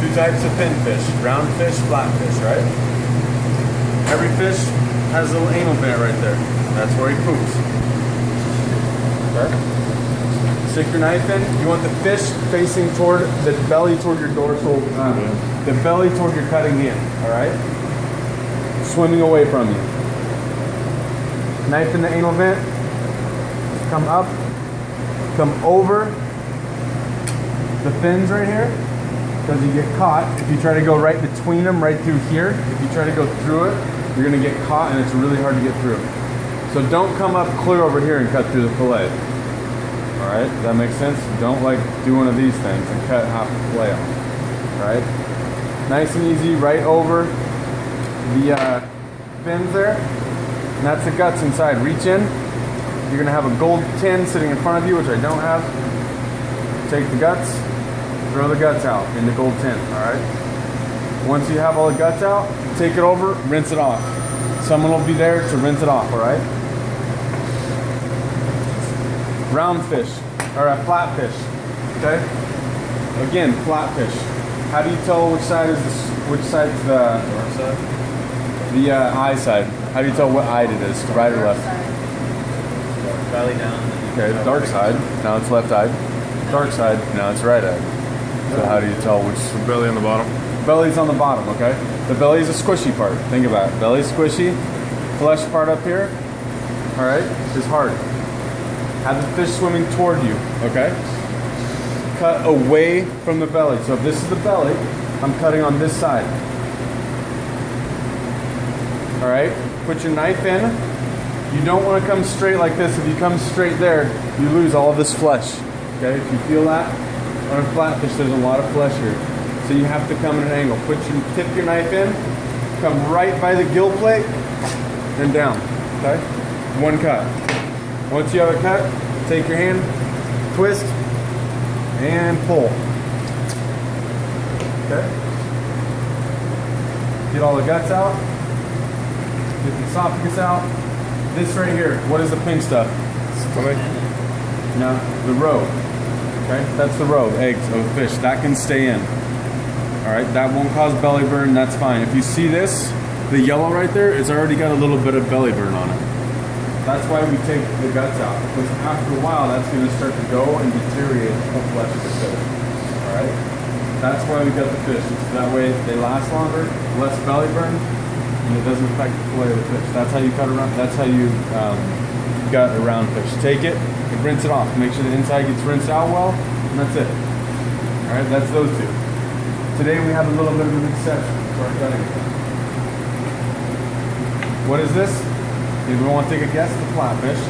Two types of pinfish, round fish, flat fish, right? Every fish has a little anal vent right there. That's where he poops. Okay. Stick your knife in. You want the fish facing toward the belly, toward your dorsal, the belly toward your cutting hand, all right? Swimming away from you. Knife in the anal vent. Come up, come over the fins right here, because you get caught. If you try to go right between them, right through here, if you try to go through it, you're gonna get caught and it's really hard to get through. So don't come up clear over here and cut through the fillet. All right, does that make sense? Don't like do one of these things and cut half the fillet off. All right, nice and easy, right over the fins there. And that's the guts inside. Reach in. You're gonna have a gold tin sitting in front of you, which I don't have. Take the guts, throw the guts out in the gold tin, all right? Once you have all the guts out, take it over, rinse it off. Someone will be there to rinse it off, all right? Round fish, or a flat fish, okay? Again, flat fish. How do you tell which side's the dark side? The eye side. How do you tell what eye it is, right or left? Belly down. Okay, dark side, now it's left eye. Dark side, now it's right eye. So how do you tell which? The belly on the bottom. Belly's on the bottom, okay? The belly is a squishy part. Think about it. Belly's squishy. Flesh part up here, all right, is hard. Have the fish swimming toward you, okay? Cut away from the belly. So if this is the belly, I'm cutting on this side. All right, put your knife in. You don't want to come straight like this. If you come straight there, you lose all of this flesh, okay? If you feel that, on a flatfish, there's a lot of flesh here. So you have to come at an angle. Tip your knife in, come right by the gill plate, and down, okay? One cut. Once you have it cut, take your hand, twist, and pull. Okay? Get all the guts out. Get the esophagus out. This right here, what is the pink stuff? Stomach. No, the roe. Okay, that's the roe, eggs of a fish. That can stay in. All right, that won't cause belly burn. That's fine. If you see this, the yellow right there, it's already got a little bit of belly burn on it. That's why we take the guts out, because after a while, that's going to start to go and deteriorate the flesh of the fish. All right, that's why we got the fish. So that way they last longer, less belly burn, and it doesn't affect the fillet of the fish. That's how you cut around. That's how you gut a round fish. Take it and rinse it off. Make sure the inside gets rinsed out well, and that's it. All right, that's those two. Today we have a little bit of an exception for our cutting. What is this? Anyone want to take a guess? The flatfish.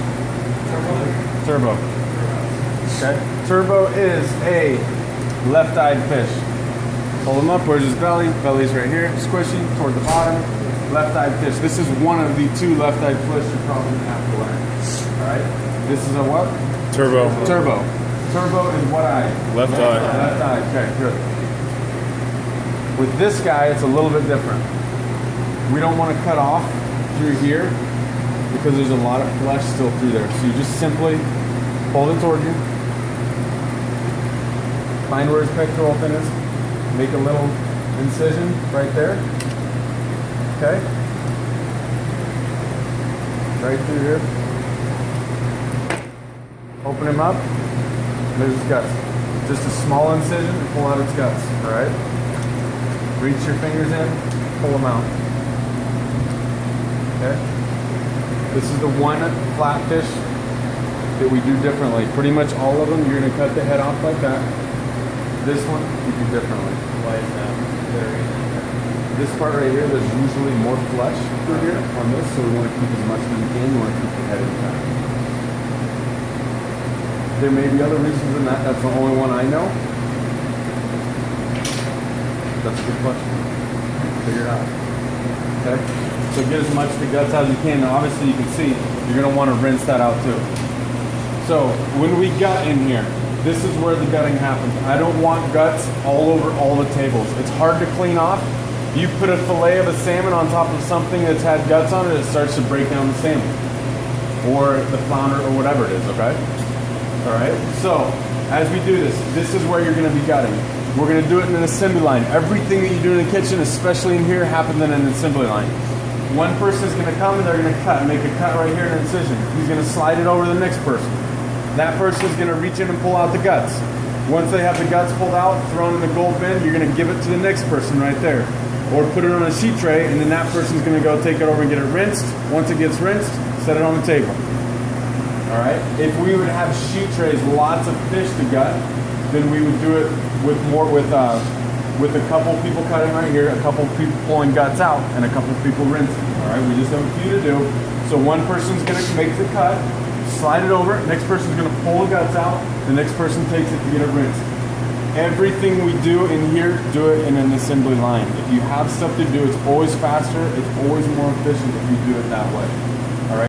Turbo. Okay. Turbo is a left-eyed fish. Hold him up. Where's his belly? Belly's right here. Squishy toward the bottom. Left-eyed fish. This is one of the two left-eyed fish you're probably going to have to learn. All right. This is a what? Turbo. Turbo. Turbo is what eye? Left eye. Left eye. Okay, good. With this guy, it's a little bit different. We don't want to cut off through here because there's a lot of flesh still through there. So you just simply hold it toward you. Find where his pectoral fin is. Make a little incision right there. Okay? Right through here. Open him up. There's his guts. Just a small incision and pull out its guts. Alright? Reach your fingers in, pull them out. Okay? This is the one flatfish that we do differently. Pretty much all of them, you're going to cut the head off like that. This one, we do differently. Why is that? This part right here, there's usually more flesh through here on this, so we want to keep as much as we can. We want to keep the head intact. There may be other reasons than that. That's the only one I know. That's a good question. Figure it out. Okay? So get as much of the guts out as you can. Now obviously you can see, you're going to want to rinse that out too. So when we gut in here, this is where the gutting happens. I don't want guts all over all the tables. It's hard to clean off. You put a fillet of a salmon on top of something that's had guts on it, it starts to break down the salmon. Or the flounder or whatever it is, okay? All right, so as we do this, this is where you're going to be gutting. We're gonna do it in an assembly line. Everything that you do in the kitchen, especially in here, happens in an assembly line. One person is gonna come and they're gonna cut, make a cut right here, an incision. He's gonna slide it over to the next person. That person is gonna reach in and pull out the guts. Once they have the guts pulled out, thrown in the gold bin, you're gonna give it to the next person right there. Or put it on a sheet tray, and then that person's gonna go take it over and get it rinsed. Once it gets rinsed, set it on the table. All right. If we would have sheet trays, lots of fish to gut, then we would do it with a couple people cutting right here, a couple people pulling guts out, and a couple people rinsing. All right. We just have a few to do. So one person's gonna make the cut, slide it over. Next person's gonna pull the guts out. The next person takes it to get it rinsed. Everything we do in here, do it in an assembly line. If you have stuff to do, it's always faster. It's always more efficient if you do it that way.